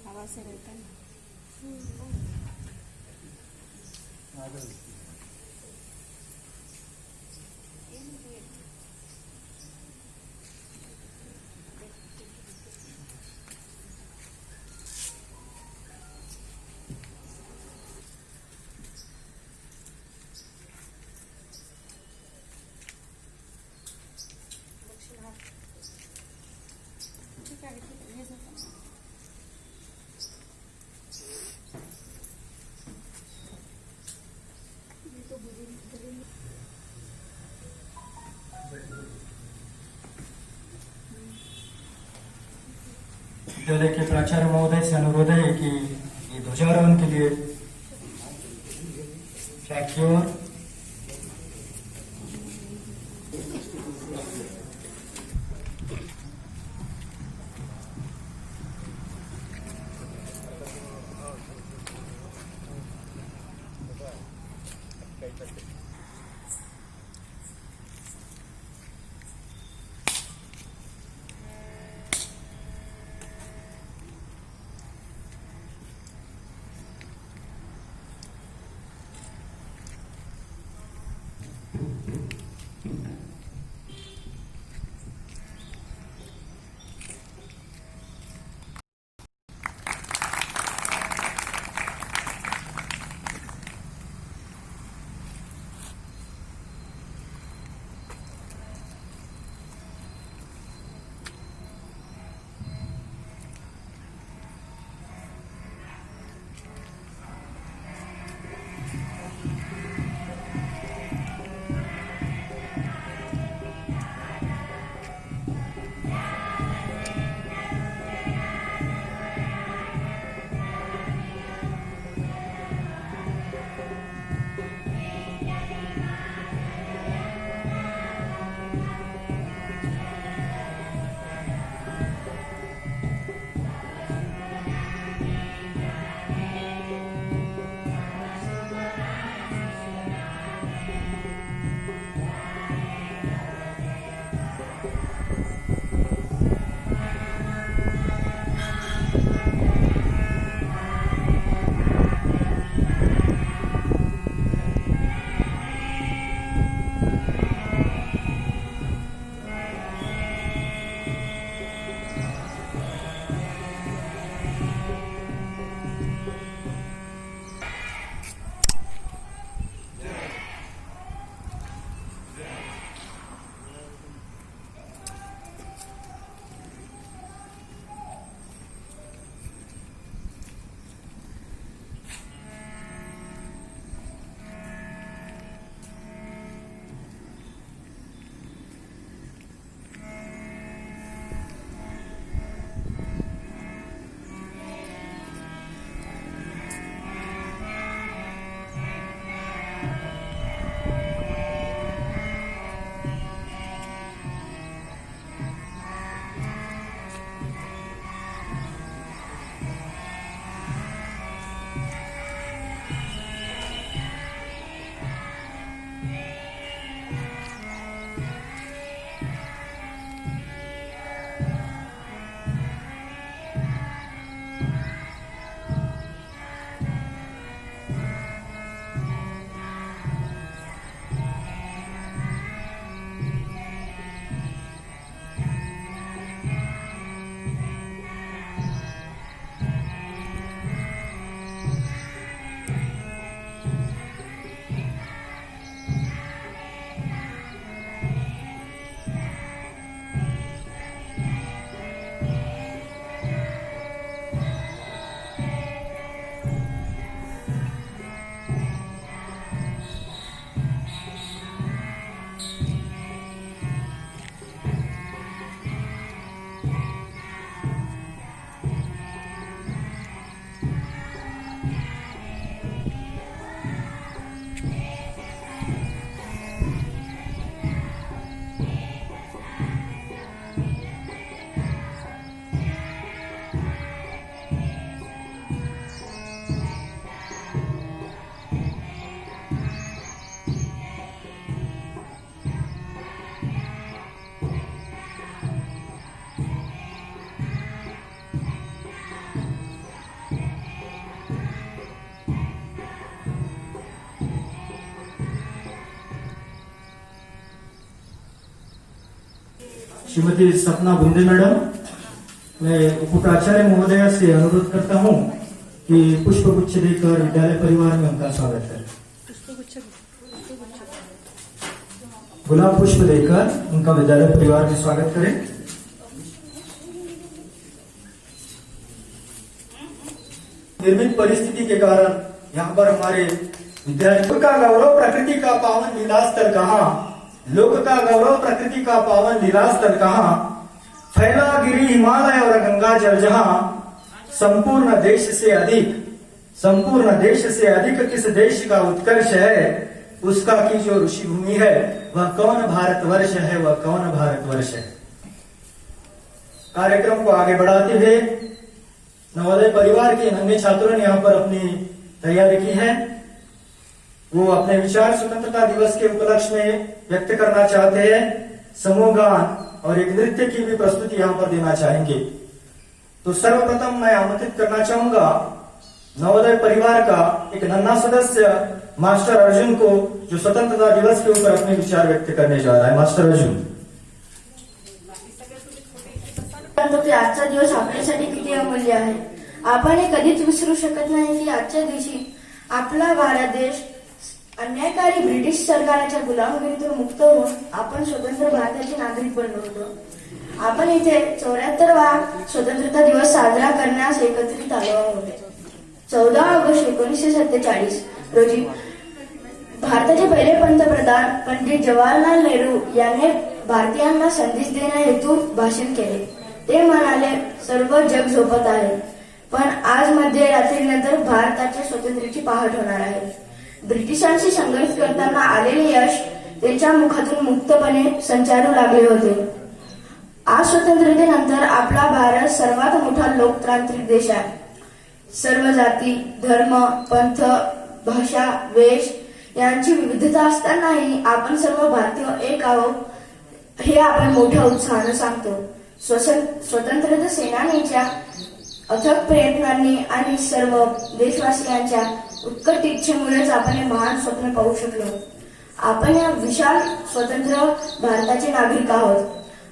हवा से रहता है। विद्यालय के प्राचार्य महोदय से अनुरोध है कि ये ध्वजारोहण के लिए ट्रैक की ओर श्रीमती सपना बुंदे मैडम, मैं उपप्राचार्य महोदया से अनुरोध करता हूं कि पुष्पगुच्छ देकर विद्यालय परिवार में उनका स्वागत करें। गुलाब पुष्प देकर उनका विद्यालय परिवार में स्वागत करें। निर्मित परिस्थिति के कारण यहाँ पर हमारे विद्यार्थियों का गौरव प्रकृति का पावन लीला स्थल कहाँ, लोक का गौरव प्रकृति का पावन लीला स्थल कहाँ, फैला गिरी हिमालय और गंगा जल जहाँ, संपूर्ण देश से अधिक किस देश का उत्कर्ष है, उसका की जो ऋषि भूमि है वह कौन भारतवर्ष है, वह कौन भारतवर्ष है। कार्यक्रम को आगे बढ़ाते हुए नवोदय परिवार के नन्हे छात्रों ने यहाँ पर अपनी तैयारी की है। वो अपने विचार स्वतंत्रता दिवस के उपलक्ष्य में व्यक्त करना चाहते हैं। समूह गान और एक नृत्य की भी प्रस्तुति यहाँ पर देना चाहेंगे। तो सर्वप्रथम मैं आमंत्रित करना चाहूंगा नवोदय परिवार का एक नन्हा सदस्य मास्टर अर्जुन को, जो स्वतंत्रता दिवस के ऊपर अपने विचार व्यक्त करने जा रहा है। मास्टर अर्जुन। आजचा दिवस आपल्यासाठी किती अमूल्य आहे। आपण हे कधीच विसरू शकत नाही की आजच्या दिवशी आपला भारत देश अन्यायकारी ब्रिटिश सरकारच्या गुलामगिरीतून मुक्त होऊन आपण स्वतंत्र भारताचे नागरिक बनलो होतो। आपण इथे 74वा स्वतंत्रता दिवस साजरा करण्यास एकत्रित आलो आहोत। 14 ऑगस्ट 1947 रोजी भारताचे पहिले पंतप्रधान पंडित जवाहरलाल नेहरू यांनी भारतीयांना संदेश देण्या हेतू भाषण केले। ते म्हणाले, सर्व जग झोपत आहे, पण आज मध्यरात्रीनंतर भारताच्या स्वातंत्र्याची पहाट होणार आहे। ब्रिटिशांशी संघर्ष करताना आलेले यश त्यांच्या मुखातून मुक्तपणे संचारू लागले होते। आज स्वातंत्र्यानंतर आपला भारत सर्वात मोठा लोकतांत्रिक देश आहे। सर्व जाती, धर्म, पंथ, भाषा, वेश यांची विविधता असतानाही आपण सर्व भारतीय एक आहोत हे आपण मोठ्या उत्साहाने सांगतो। स्वतंत्रता सेनानीच्या अथक प्रयत्नांनी आणि सर्व देशवासियांच्या उत्कट इच्छेमुळेच आपण हे महान स्वप्न पाहू शकलो। आपण या विशाल स्वतंत्र भारताचे नागरिक आहोत।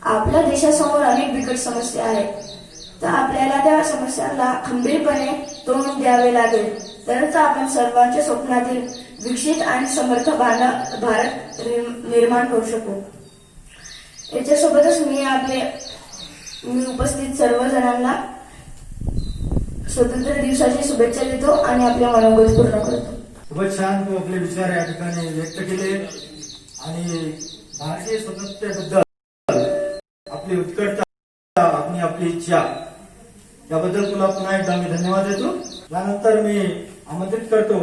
आपल्या देशासमोर अनेक बिकट समस्या आहेत, तर आपल्याला त्या समस्यांना खंबीरपणे तोंड द्यावे लागेल, तरच आपण सर्वांच्या स्वप्नातील विकसित आणि समर्थ भारत निर्माण करू शकू। याच्यासोबतच मी उपस्थित सर्वजणांना स्वतंत्र दिवसाची शुभेच्छा देतो आणि आपले मनोगत पूर्ण करतो। खूपच छान तू आपले विचार या ठिकाणी व्यक्त केले आणि भारतीय स्वातंत्र्याबद्दल आपली उत्कटता, आपली इच्छा याबद्दल तुला पुन्हा एकदा मी धन्यवाद देतो। यानंतर मी आमंत्रित करतो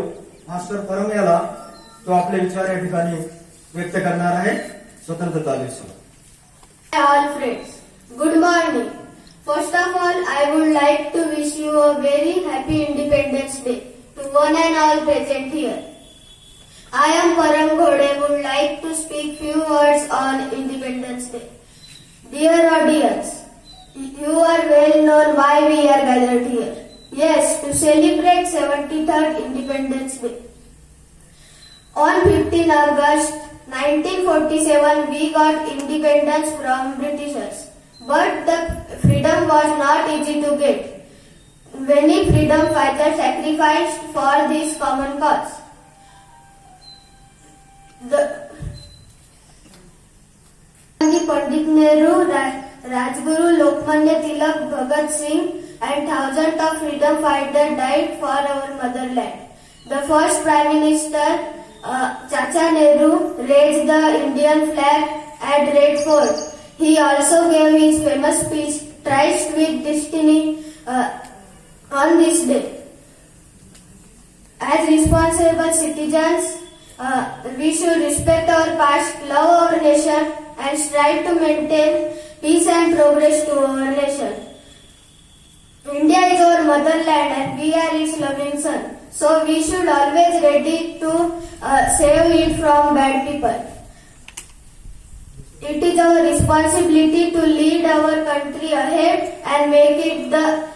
मास्टर परम याला, तो आपले विचार या ठिकाणी व्यक्त करणार आहे स्वतंत्रता दिवसावर। All friends, good morning. First of all, I would like to wish you a very happy Independence Day to one and all present here. I am Param Ghode, would like to speak few words on Independence Day. Dear audience, you are well known why we are gathered here. Yes, to celebrate 73rd Independence Day. On 15 August 1947, we got independence from Britishers. But the freedom was not easy to get. Many freedom fighters sacrificed for this common cause. Pandit Nehru, Rajguru, Lokmanya Tilak, Bhagat Singh and thousands of freedom fighters died for our motherland. The first Prime Minister, Chacha Nehru, raised the Indian flag at Red Fort. He also gave his famous speech, Tryst with Destiny, on this day. As responsible citizens, we should respect our past, love our nation, and strive to maintain peace and progress to our nation. India is our motherland and we are its loving son. So we should always ready to save it from bad people. It is our responsibility to lead our country ahead and make it the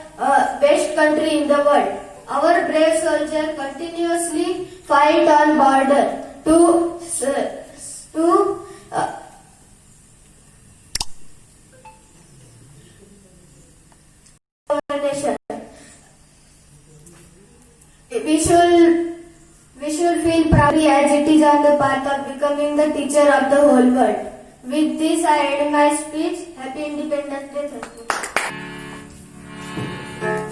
best country in the world. Our brave soldiers continuously fight on border our nation. We should feel proudly as it is on the path of becoming the teacher of the whole world. With this, I end my speech. Happy Independence Day. Thank you.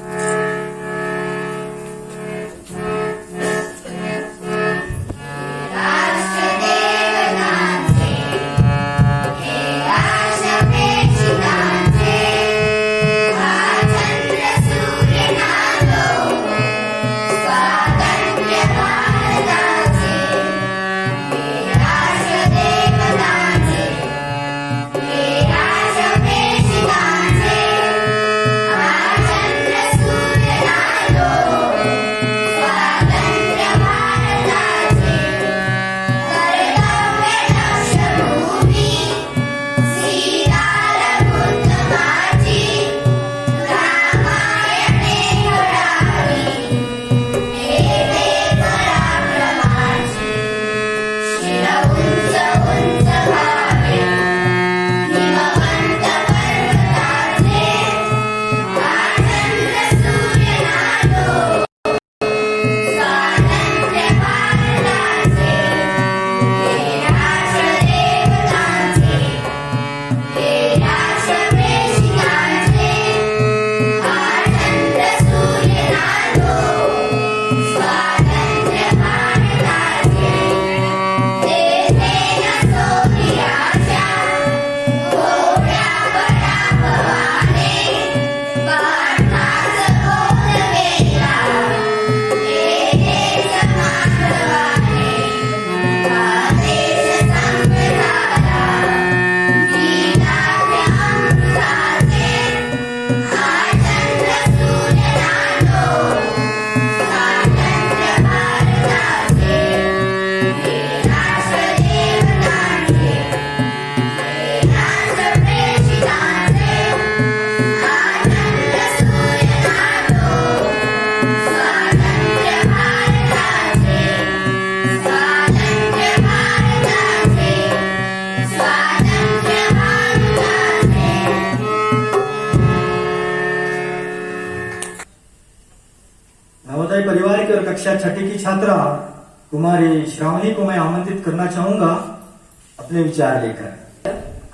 Navodaya परिवार की और कक्षा छठी की छात्रा कुमारी श्रावणी को मैं आमंत्रित करना चाहूंगा अपने विचार लेकर।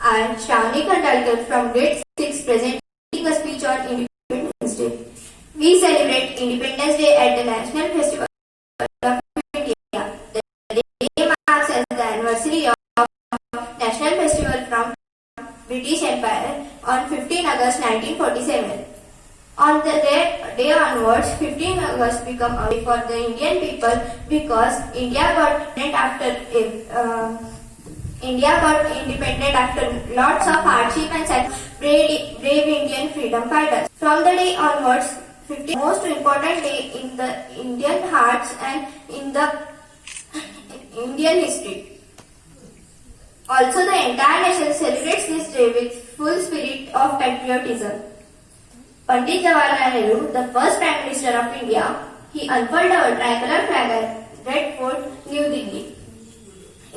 I, Shravani Khandalkar from grade 6 presenting a speech on Independence Day. We celebrate Independence Day at the National Festival of India. The day marks as the anniversary of National Festival from British Empire on 15 August 1947. On the day onwards, 15 August become a day for the Indian people because India got independent after lots of hardship and brave Indian freedom fighters. From the day onwards, 15 most important day in the Indian hearts and in the Indian history. Also, the entire nation celebrates this day with full spirit of patriotism. Pandit Jawaharlal Nehru, the first Prime Minister of India, he unfurled our tricolor flag at Red Fort, New Delhi,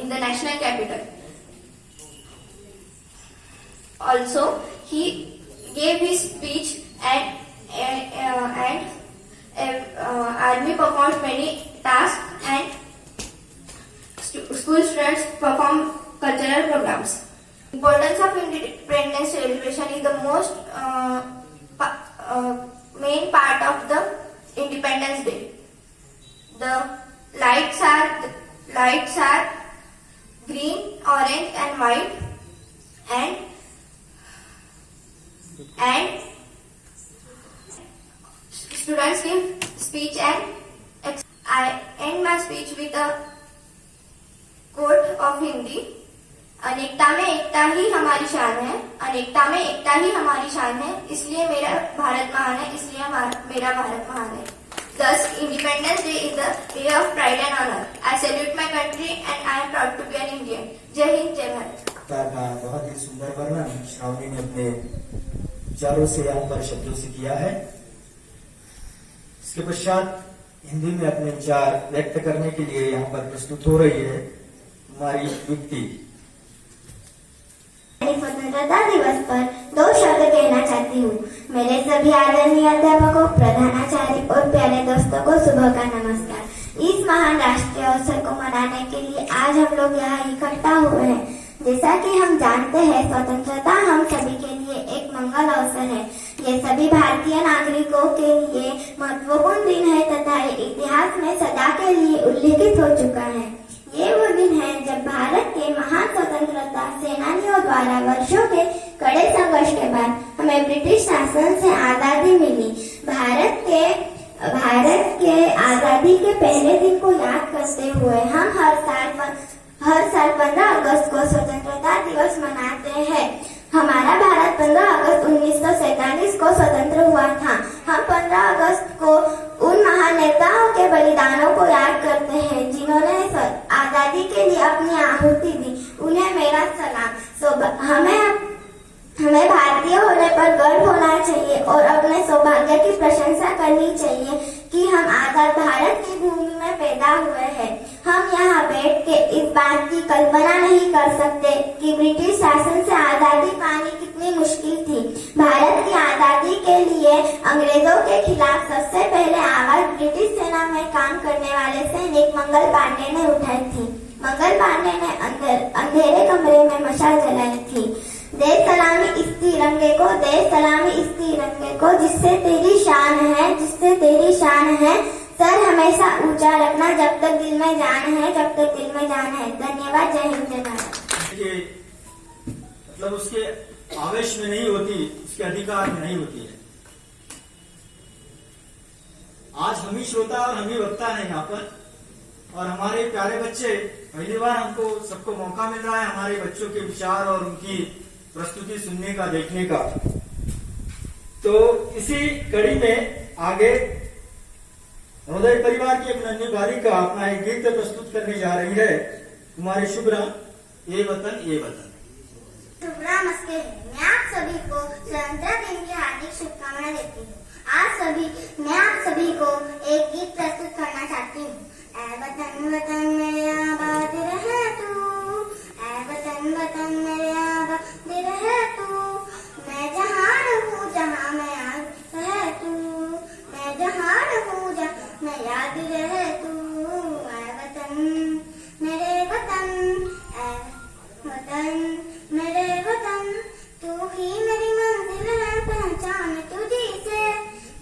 in the national capital. Also, he gave his speech and army performed many tasks and school students performed cultural programs. Importance of Independence celebration is the most main part of the Independence Day. The lights are green, orange, and white, and students give speech and I end my speech with a quote of Hindi. अनेकता में एकता ही हमारी शान है, अनेकता में एकता ही हमारी शान है, इसलिए मेरा भारत महान है, इसलिए मेरा भारत महान है. Thus, Independence Day is the day of pride and honor. I salute my country and I am proud to be an Indian. जय हिंद, जय भारत. का बहुत ही सुंदर वर्णन श्रावणी ने अपने विचारों से यहाँ पर शब्दों से किया है। इसके पश्चात हिंदी में अपने विचार व्यक्त करने के लिए यहाँ पर प्रस्तुत हो रही है हमारी युक्ति। स्वतंत्रता दिवस पर दो शब्द कहना चाहती हूँ। मेरे सभी आदरणीय अध्यापकों, प्रधानाचार्य और प्यारे दोस्तों को सुबह का नमस्कार। इस महान राष्ट्रीय अवसर को मनाने के लिए आज हम लोग यहाँ इकट्ठा हुए हैं। जैसा कि हम जानते हैं, स्वतंत्रता हम सभी के लिए एक मंगल अवसर है। ये सभी भारतीय नागरिकों के लिए महत्वपूर्ण दिन है तथा इतिहास में सदा के लिए उल्लेखित हो चुका है। ये वो दिन है जब भारत के महान स्वतंत्रता सेनानियों द्वारा वर्षों के कड़े संघर्ष के बाद हमें ब्रिटिश शासन से आजादी मिली। भारत के आजादी के पहले दिन को याद करते हुए हम हर साल 15 अगस्त को स्वतंत्रता दिवस मनाते हैं। हमारा भारत 15 अगस्त 1947 को स्वतंत्र हुआ था। हम 15 अगस्त को उन महान नेताओं के बलिदानों को याद करते हैं जिन्होंने आजादी के लिए अपनी आहुति दी। उन्हें मेरा सलाम। हमें भारतीय होने पर गर्व होना चाहिए और अपने सौभाग्य की प्रशंसा करनी चाहिए कि हम आजाद भारत की भूमि में पैदा हुए हैं। हम यहाँ बैठ के इस बात की कल्पना नहीं कर सकते कि ब्रिटिश शासन से आजादी पानी कितनी मुश्किल थी। भारत की आजादी के लिए अंग्रेजों के खिलाफ सबसे पहले आवाज ब्रिटिश सेना में काम करने वाले सैनिक मंगल पांडे ने उठाई थी। मंगल पांडे ने अंधेरे कमरे में मशाल जलाई थी। दे सलामी इस तिरंगे को, दे सलामी इस तिरंगे को, जिससे तेरी शान है। सर हमेशा ऊंचा रखना जब तक दिल में जान है, जब तक दिल में जान है। धन्यवाद। जय हिंद, जय भारत। मतलब उसके आवेश में नहीं होती, उसके अधिकार में नहीं होती है। आज हम ही श्रोता और हम ही वक्ता है यहाँ पर, और हमारे प्यारे बच्चे, पहली बार हमको सबको मौका मिल रहा है हमारे बच्चों के विचार और उनकी प्रस्तुति सुनने का, देखने का। तो इसी कड़ी में आगे नवोदय परिवार की एक नन्ही बालिका अपना एक गीत प्रस्तुत करने जा रही है। कुमारी शुभ्रा, ये वतन ये वतन। शुभ्रा मस्के, मैं आप सभी को स्वतंत्रता दिन की हार्दिक शुभकामनाएं देती हूँ। मैं आप सभी को एक गीत प्रस्तुत करना चाहती हूँ। ऐ वतन वतन मेरे आबाद रहे तू, ऐ वतन वतन मेरे आबाद रहे तू। मैं जहाँ रहूँ जहाँ मैं याद रहे तू, मैं जहाँ रहूँ जहाँ मैं याद रहे तू। ऐ वतन मेरे वतन, ऐ वतन मेरे वतन, तू ही मेरी मंजिल है पहचान तुझी से,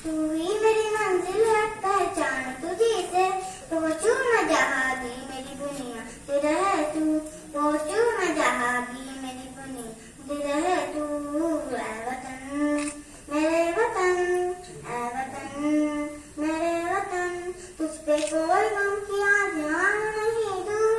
तू ही मेरी मंजिल है पहचान तुझी से। पहुँचूं मैं जहाँ भी मेरी दुनिया तू रहे तू, पहुँचूं मैं जहाँ भी मेरी दुनिया तू रहे तू। ऐ वतन मेरे वतन, ऐ वतन मेरे वतन, तुझ पे कोई गम की जान नहीं दूँ,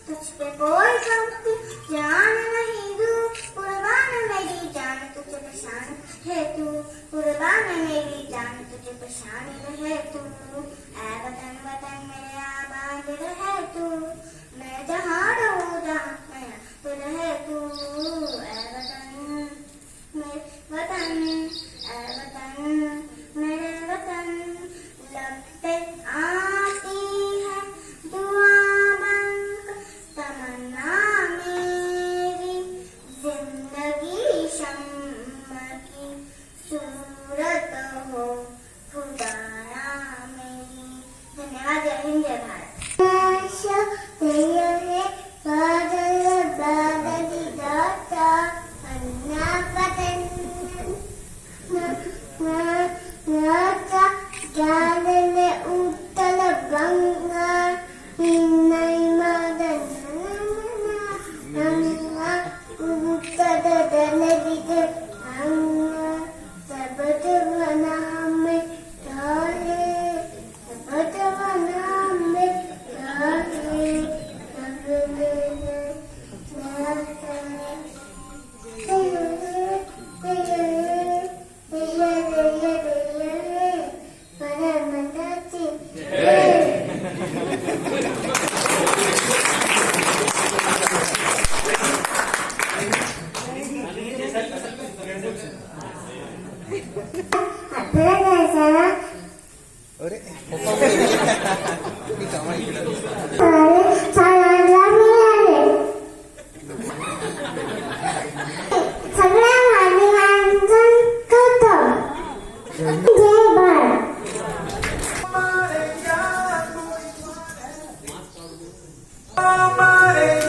तुझ पे कोई गम की जान नहीं दूँ। कुर्बान मेरी जान तुझे पहचान है तू, कुर्बान मेरी जान तुझे पहचान रहे तू। ऐ वतन वतन मेरे आबाद रहे तू, मैं जहाँ रहूँ जहाँ मैं तू रहे तू। ऐ वतन मेरे वतन, ऐ वतन मेरे वतन, लब पे आती है दुआ बनकर तमन्ना मेरी, जिंदगी शम्म की सूरत हो खुदाया मेरी। धन्यवाद। जय हिंद, जय भारत। सगळ्या मान्यवांचे हमारे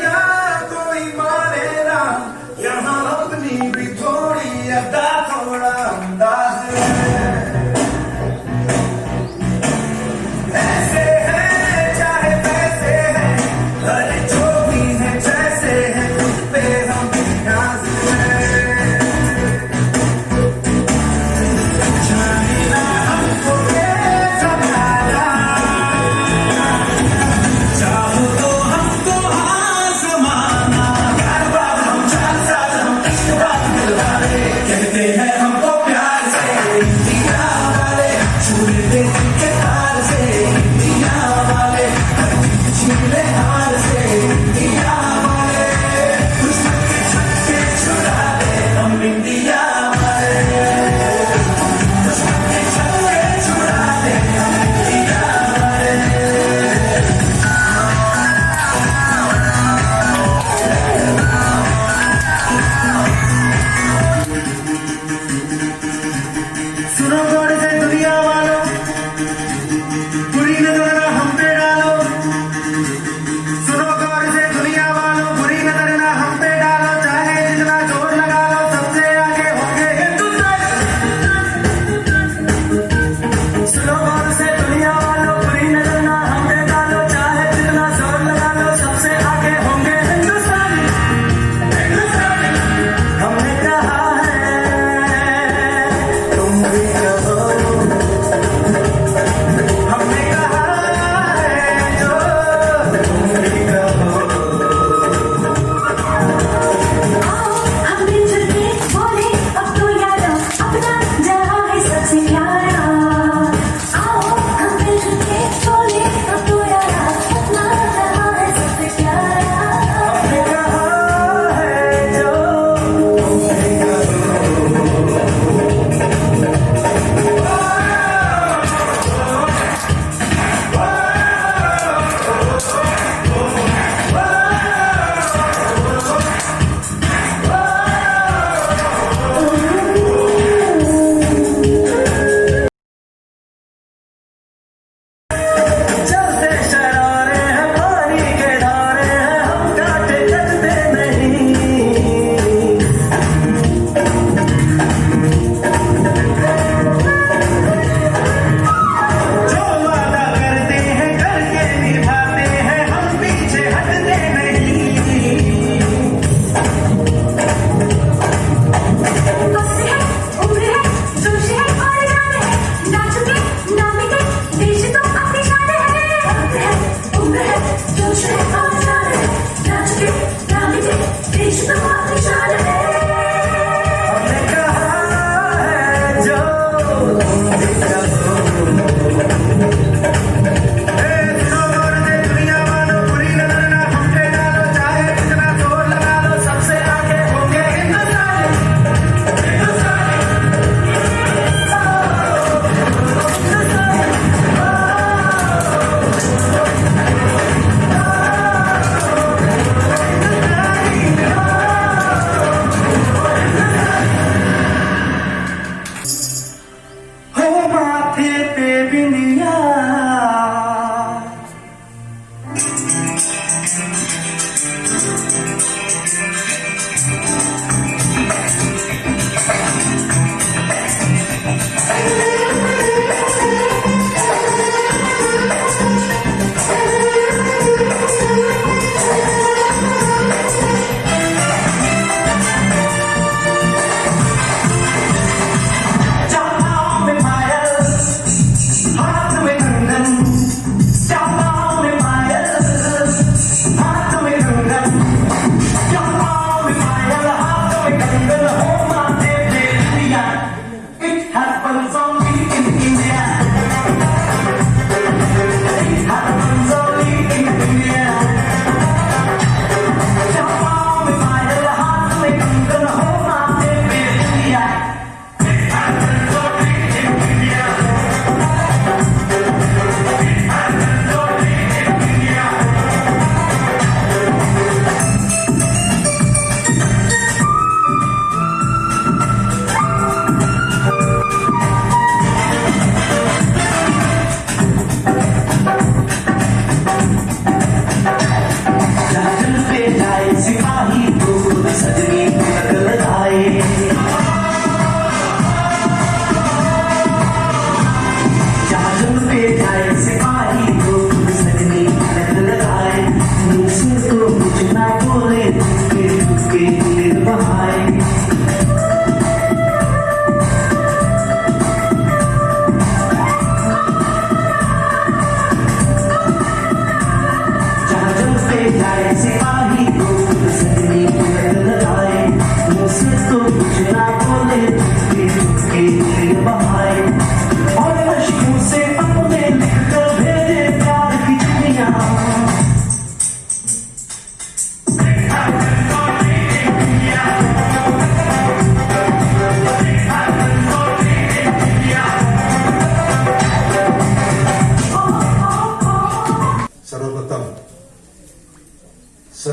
यहाँ कोई माने ना, यहाँ अपनी भी थोड़ी अदा थोड़ा अंदाज है। ऐसे हैं चाहे वैसे हैं, अरे जो भी है जैसे है उस पे हम नाज है। जाने ना हमको ये जमाना, चाहो तो हमको आस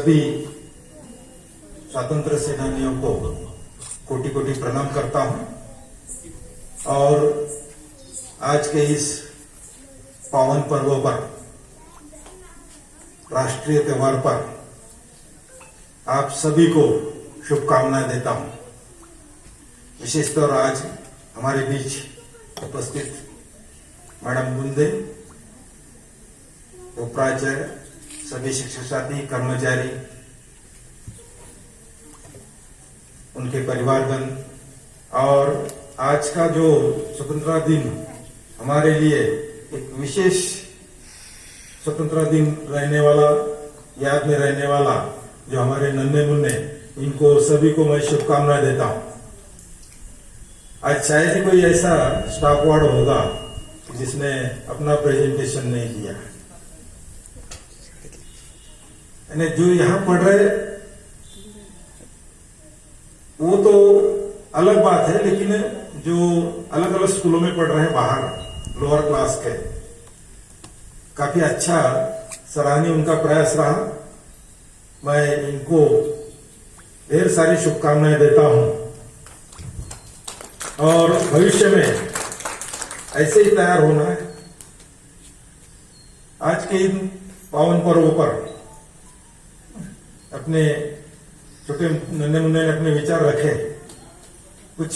सभी स्वतंत्र सेनानियों को कोटि कोटि प्रणाम करता हूं और आज के इस पावन पर्व पर, राष्ट्रीय त्योहार पर आप सभी को शुभकामनाएं देता हूं। विशेषतौर आज हमारे बीच उपस्थित मैडम बुंदे, उपाचार्य, सभी शिक्षक साथी, कर्मचारी, उनके परिवारगण, और आज का जो स्वतंत्रता दिन हमारे लिए एक विशेष स्वतंत्रता दिन रहने वाला, याद में रहने वाला, जो हमारे नन्हे मुन्ने, इनको सभी को मैं शुभकामनाएं देता हूं। आज शायद ही कोई ऐसा स्टाफ वार्ड होगा जिसने अपना प्रेजेंटेशन नहीं किया। यानी जो यहां पढ़ रहे वो तो अलग बात है, लेकिन जो अलग अलग स्कूलों में पढ़ रहे हैं बाहर, लोअर क्लास के, काफी अच्छा सराहनीय उनका प्रयास रहा। मैं इनको ढेर सारी शुभकामनाएं देता हूं और भविष्य में ऐसे ही तैयार होना है। आज के इन पावन पर्व पर अपने छोटे नन्हे मुन्ने ने अपने विचार रखे, कुछ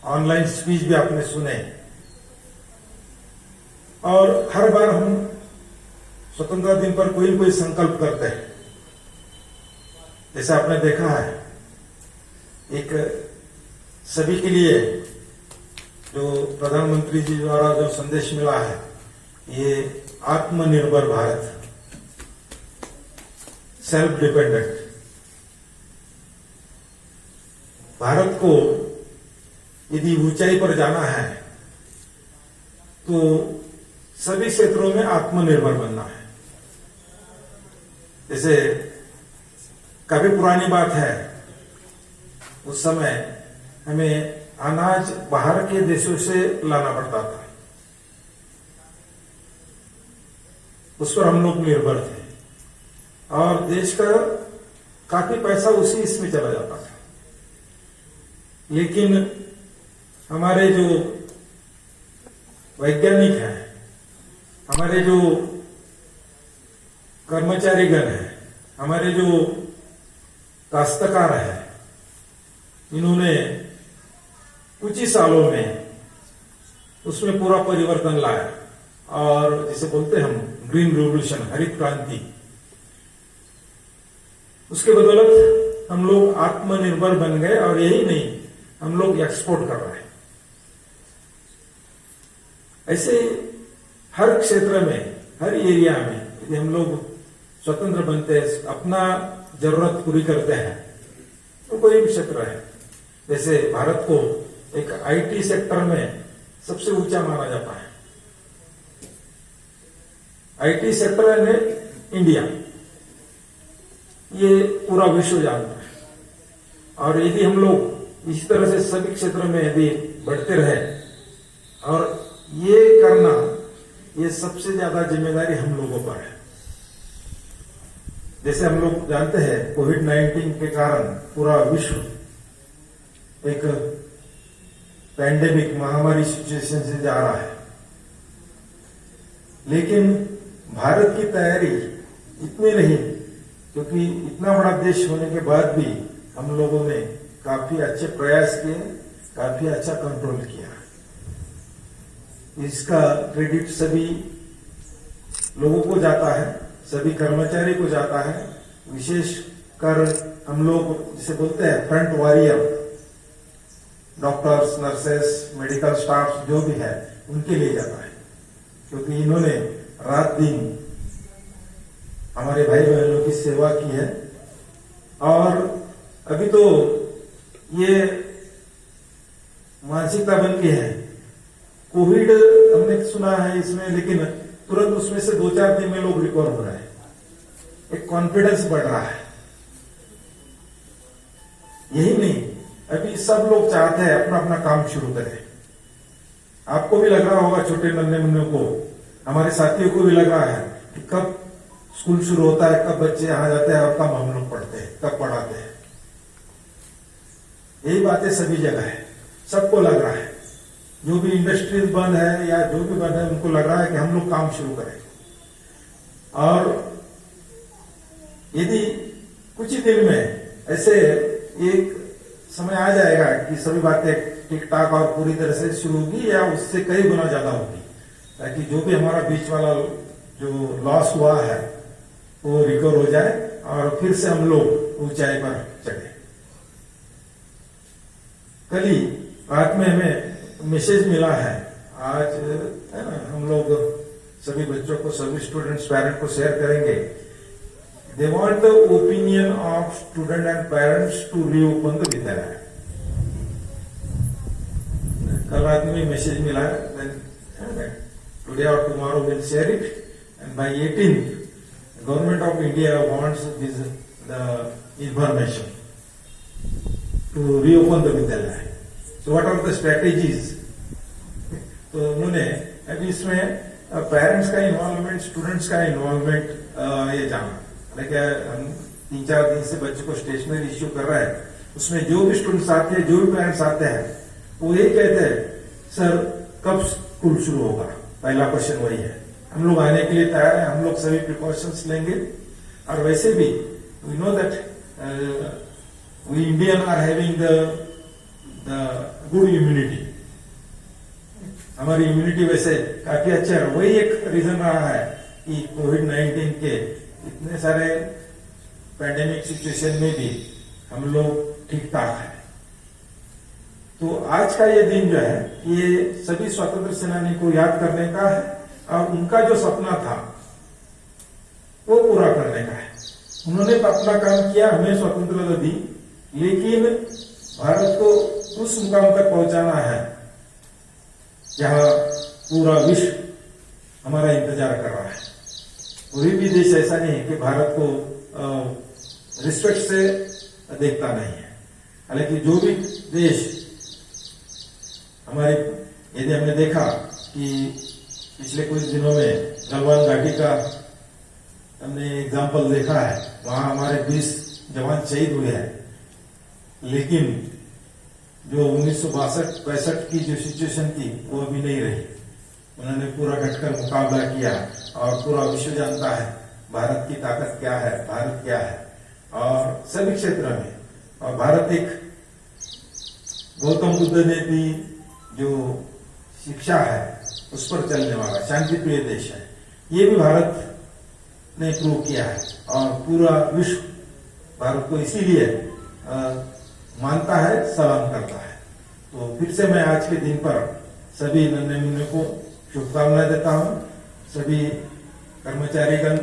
ऑनलाइन स्पीच भी आपने सुने, और हर बार हम स्वतंत्रता दिन पर कोई न कोई संकल्प करते हैं। जैसे आपने देखा है, एक सभी के लिए जो प्रधानमंत्री जी द्वारा जो संदेश मिला है, ये आत्मनिर्भर भारत, सेल्फ डिपेंडेंट भारत को यदि ऊंचाई पर जाना है तो सभी क्षेत्रों में आत्मनिर्भर बनना है। जैसे काफी पुरानी बात है, उस समय हमें अनाज बाहर के देशों से लाना पड़ता था, उस पर हम लोग निर्भर थे और देश का काफी पैसा उसी इसमें चला जाता था। लेकिन हमारे जो वैज्ञानिक हैं, हमारे जो कर्मचारीगण हैं, हमारे जो काश्तकार हैं, इन्होंने कुछ ही सालों में उसमें पूरा परिवर्तन लाया और जिसे बोलते हैं हम ग्रीन रिवॉल्यूशन, हरित क्रांति, उसके बदौलत हम लोग आत्मनिर्भर बन गए। और यही नहीं, हम लोग एक्सपोर्ट कर रहे हैं। ऐसे हर क्षेत्र में, हर एरिया में यदि हम लोग स्वतंत्र बनते हैं, अपना जरूरत पूरी करते हैं, तो कोई भी क्षेत्र है, जैसे भारत को एक आईटी सेक्टर में सबसे ऊंचा माना जाता है। आईटी सेक्टर में इंडिया, ये पूरा विश्व जानता है। और यदि हम लोग इस तरह से सभी क्षेत्र में यदि बढ़ते रहे, और ये करना, ये सबसे ज्यादा जिम्मेदारी हम लोगों पर है। जैसे हम लोग जानते हैं, कोविड-19 के कारण पूरा विश्व एक पैंडेमिक, महामारी सिचुएशन से जा रहा है, लेकिन भारत की तैयारी इतनी नहीं, क्योंकि इतना बड़ा देश होने के बाद भी हम लोगों ने काफी अच्छे प्रयास किए, काफी अच्छा कंट्रोल किया। इसका क्रेडिट सभी लोगों को जाता है, सभी कर्मचारी को जाता है, विशेषकर हम लोग जिसे बोलते हैं front warrior, doctors, nurses, medical staff जो भी है, उनके लिए जाता है, क्योंकि इन्होंने रात दिन हमारे भाई बहनों की सेवा की है। और अभी तो ये मानसिकता बन गई है, कोविड हमने सुना है इसमें, लेकिन तुरंत उसमें से 2-4 दिन में लोग रिकवर हो रहे हैं, एक कॉन्फिडेंस बढ़ रहा है। यही नहीं, अभी सब लोग चाहते हैं अपना अपना काम शुरू करें। आपको भी लग रहा होगा, छोटे नन्हे मुन्ने को, हमारे साथियों को भी लग रहा है कि कब स्कूल शुरू होता है, कब बच्चे यहाँ जाते हैं और कब हम लोग पढ़ते हैं, कब पढ़ाते हैं। यही बातें सभी जगह है, सबको लग रहा है। जो भी इंडस्ट्रीज बंद है या जो भी बंद है, उनको लग रहा है कि हम लोग काम शुरू करें। और यदि कुछ ही दिन में ऐसे एक समय आ जाएगा कि सभी बातें ठीक ठाक और पूरी तरह से शुरू होगी या उससे कई गुना ज्यादा होगी, ताकि जो भी हमारा बीच वाला जो लॉस हुआ है वो रिकवर हो जाए और फिर से हम लोग ऊंचाई पर चढ़े। कल ही रात में हमें मैसेज मिला है, आज है ना, हम लोग सभी बच्चों को, सभी स्टूडेंट्स पेरेंट को शेयर करेंगे। They want the opinion of student and parents to reopen the विद्यालय। कल रात में मैसेज मिला है, टुडे और tomorrow will share it and by 18th government of India wants this the information to reopen the विद्यालय। So what are the strategies? तो उन्होंने अभी इसमें पेरेंट्स का इन्वॉल्वमेंट, स्टूडेंट्स का इन्वॉल्वमेंट ये जाना। हालांकि हम 3-4 दिन से बच्चों को स्टेशनरी इश्यू कर रहे हैं, उसमें जो भी स्टूडेंट्स आते हैं, जो भी पेरेंट्स आते हैं, वो यही कहते हैं, सर कब स्कूल शुरू होगा? पहला क्वेश्चन वही है। हम लोग आने के लिए तैयार हैं, हम लोग सभी प्रिकॉशंस लेंगे। और वैसे भी we know that we Indian are having the good immunity. हमारी इम्यूनिटी वैसे काफी अच्छा है। वही एक रीजन रहा है कि कोविड-19 के इतने सारे पैंडेमिक सिचुएशन में भी हम लोग ठीक ठाक है। तो आज का ये दिन जो है, ये सभी स्वतंत्र सेनानी को याद करने का है और उनका जो सपना था वो पूरा करने का है। उन्होंने अपना काम किया, हमें स्वतंत्रता दी, लेकिन भारत को उस मुकाम तक पहुंचाना है जहां पूरा विश्व हमारा इंतजार कर रहा है। कोई भी देश ऐसा नहीं है कि भारत को रिस्पेक्ट से देखता नहीं है। हालांकि जो भी देश हमारे, यदि हमने देखा कि पिछले कुछ दिनों में गलवान घाटी का हमने एग्जाम्पल देखा है, वहां हमारे 20 जवान शहीद हुए हैं, लेकिन जो 1962-65 की जो सिचुएशन थी वो अभी नहीं रही। उन्होंने पूरा डटकर मुकाबला किया और पूरा विश्व जानता है भारत की ताकत क्या है, भारत क्या है, और सभी क्षेत्र में। और भारत एक गौतम बुद्ध ने दी जो शिक्षा है उस पर चलने वाला शांति प्रिय देश है। ये भी भारत ने प्रूव किया है और पूरा विश्व भारत को इसीलिए मानता है, सलाम करता है। तो फिर से मैं आज के दिन पर सभी नन्हे मुन्ने को शुभकामनाएं देता हूं। सभी कर्मचारीगण,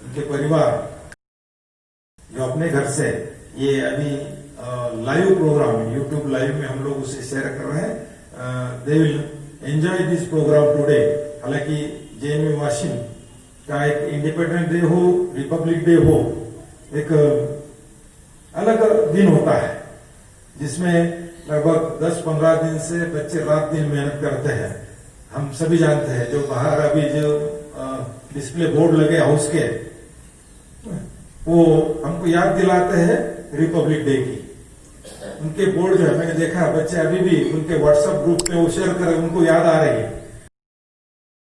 उनके परिवार जो अपने घर से ये अभी लाइव प्रोग्राम यूट्यूब लाइव में हम लोग उसे शेयर कर रहे हैं, they will enjoy this programme today. हालांकि JNU वाशिम का एक इंडिपेंडेंस डे हो, रिपब्लिक डे हो, एक अलग दिन होता है जिसमें लगभग 10-15 दिन से बच्चे रात दिन मेहनत करते हैं। हम सभी जानते हैं, जो बाहर अभी जो डिस्प्ले बोर्ड लगे हाउस के, वो हमको याद दिलाते हैं रिपब्लिक डे की। उनके बोर्ड जो है, मैंने देखा बच्चे अभी भी उनके व्हाट्सएप ग्रुप में वो शेयर कर, उनको याद आ रही है